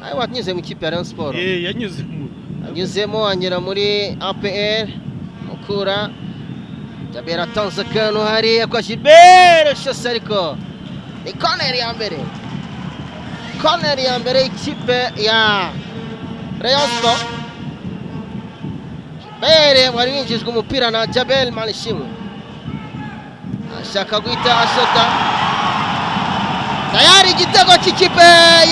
Ayo wanyuze mu kipe ya Rayon Sport. Yanyuzemo anyura muri APR mukura Jabera atanze kano hariya kwa Gilbert shose ariko ni corner ya mbere. Corner ya mbere ikipe ya Rayon Sport. Bere wari winjijwe umupira na Jabel Manishimwe. Ashaka guhita ashota. Tayari igitego cy'ikipe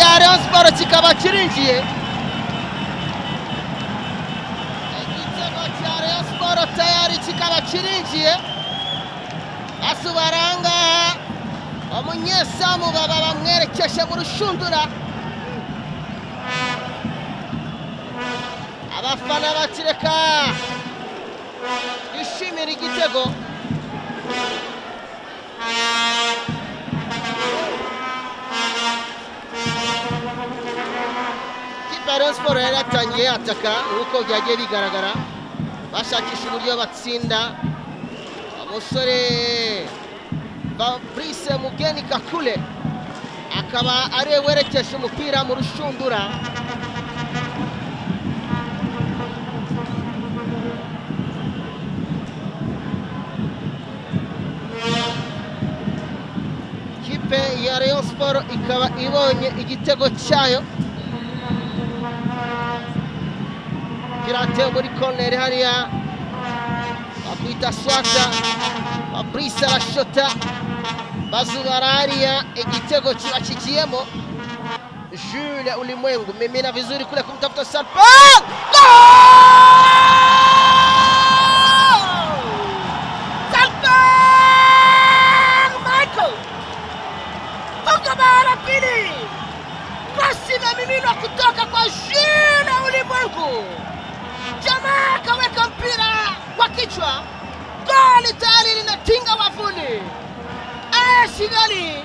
ya Rayon Sport kikaba kirinjiye. Igitego cya Rayon Sport tayari kikaba kirinjiye. Asubaranga umunyezamu baba bamwerekesha mu rushundura. Abafana batireka ishimira igitego. Rayon Sport yaratangiye ataka uko byagiye bigaragara bashakisha uburyo batsinda umusore Fabrice Mugeni Kakule akaba ari werekesha umupira mu rushundura. Kipe ya Rayon Sport ikaba ibonye igitego cyayo. Kirate muri corner hariya bakwita Swata Fabrice arashota bazubara hariya igitego kiba kikiyemo. Jules Ulimwengu mimina vizuri kule kumtafuta Salpa. Salpa Michael Pogba pili pasi na mimina kutoka kwa Jules Ulimwengu. Jamaa kaweka mpira kwa kichwa. Goli tayari linatinga wavuni. Kigali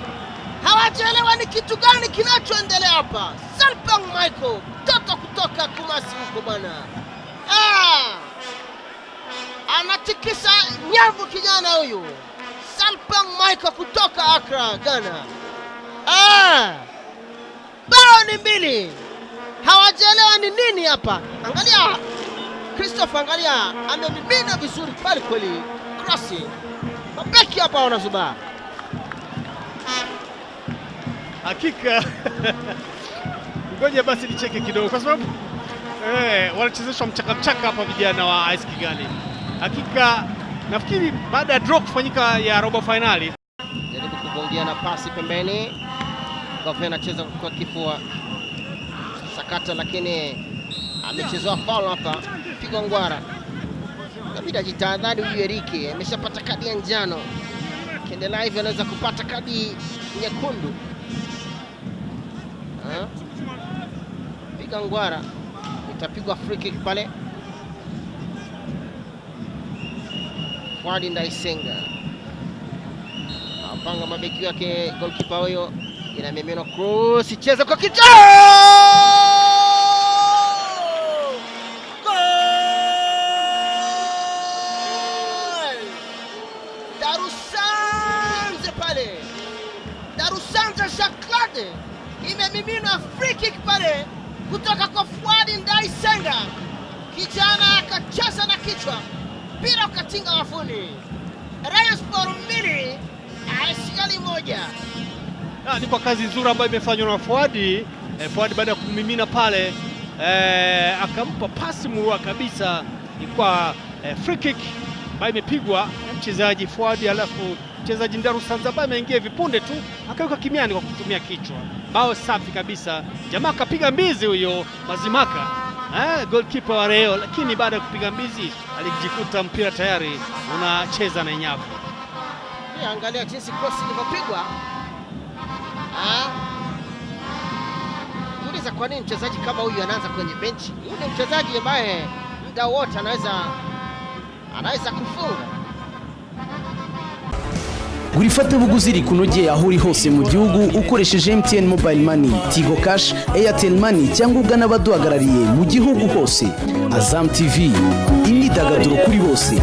hawajaelewa ni kitu gani kinachoendelea hapa. Salpang Michael toto kutoka Kumasi huko bwana. Anatikisa nyavu kijana huyu. Salpang Michael kutoka Accra, Ghana. Bao ni mbili. Hawajaelewa ni nini hapa. Angalia Christopher, angalia amemimina vizuri pale kweli. Crossing. Mabeki hapa wanazuba. Hakika. Ngoja basi nicheke kidogo kwa sababu wanachezeshwa mchaka hapa vijana wa Ice Kigali. Hakika nafikiri baada ya draw kufanyika ya robo finali. Jaribu kugongia na pasi pembeni. Kofi anacheza kwa kifua. Sakata lakini amechezwa foul hapa. Pigwa ngwara. Kabida jitahadhari huyu Erike ameshapata kadi ya njano. Kiendelea hivyo anaweza kupata kadi nyekundu. Piga ngwara. Itapigwa free kick pale. Wadi Ndaisenga. Apanga mabeki yake goalkeeper huyo. Inamimina cross, cheza kwa kichwa. Imemimina free kick pale kutoka kwa Fuadi Ndaisenga. Kijana akacheza na kichwa. Mpira ukatinga wafuni. Rayon Sport 2, Kigali 1. Ni kwa kazi nzuri ambayo imefanywa na Fuadi. Fuadi baada ya kumimina pale akampa pasi murua kabisa. Ilikuwa free kick ambayo imepigwa mchezaji Fuadi, alafu mchezaji Ndaru Sanza ambaye ameingia vipunde tu akaweka kimiani kwa kutumia kichwa. Bao safi kabisa. Jamaa akapiga mbizi huyo Mazimaka. Goalkeeper wa Rayon, lakini baada ya kupiga mbizi alijikuta mpira tayari unacheza na nyavu. Angalia jinsi cross ilivyopigwa. Uliza kwa nini mchezaji kama huyu anaanza kwenye benchi? Huyu ni mchezaji ambaye muda wote anaweza kufunga. Urifate buguzi rikunogeye aho uri hose mu gihugu ukoresheje MTN Mobile Money, Tigo Cash, Airtel Money cyangwa ugana abaduhagarariye mu gihugu hose. Azam TV, imyidagaduro kuri bose.